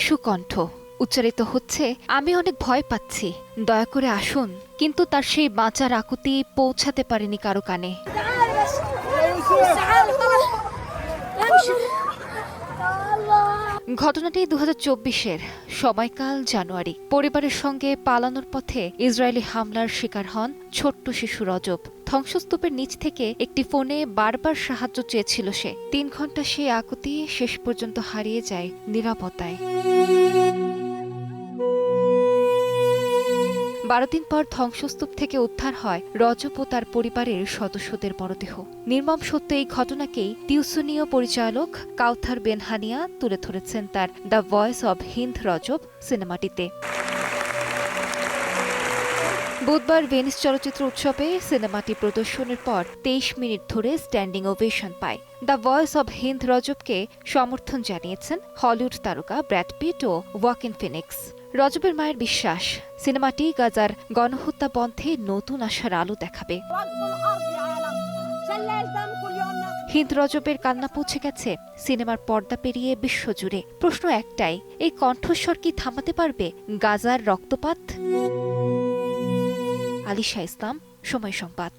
শিশু কণ্ঠ উচ্চারিত হচ্ছে, আমি অনেক ভয় পাচ্ছি, দয়া করে আসুন। কিন্তু তার সেই বাঁচার আকুতি পৌঁছাতে পারেনি কারো কানে। ঘটনাটি 2024-এর সময়কাল জানুয়ারি। পরিবারের সঙ্গে পালানোর পথে ইসরায়েলি হামলার শিকার হন ছোট্ট শিশু রজব। ধ্বংসস্তূপের নিচ থেকে একটি ফোনে বারবার সাহায্য চেয়েছিল সে। 3 ঘন্টা সেই আকুতি শেষ পর্যন্ত হারিয়ে যায় নীরবতায়। 12 দিন পর ধ্বংসস্তূপ থেকে উদ্ধার হয় রজব ও তার পরিবারের সদস্যদের মরদেহ। নির্মম সত্য এই ঘটনাকেই টিউসনীয় পরিচালক কাউথার বেনহানিয়া তুলে ধরেছেন তার দ্য ভয়েস অব হিন্দ রজব সিনেমাটিতে। বুধবার ভেনিস চলচ্চিত্র উৎসবে সিনেমাটি প্রদর্শনের পর 23 মিনিট ধরে স্ট্যান্ডিং ওভেশন পায়। দ্য ভয়েস অব হিন্দ রজবকে সমর্থন জানিয়েছেন হলিউড তারকা ব্র্যাড পিট ও ওয়াকিন ফিনিক্স। রজবের মায়ের বিশ্বাস, সিনেমাটি গাজার গণহত্যা বন্ধে নতুন আশার আলো দেখাবে। হিন্দ রজবের কান্না পৌঁছে গেছে সিনেমার পর্দা পেরিয়ে বিশ্বজুড়ে। প্রশ্ন একটাই, এই কণ্ঠস্বর কি থামাতে পারবে গাজার রক্তপাত? আলিশা ইসলাম, সময় সংবাদ।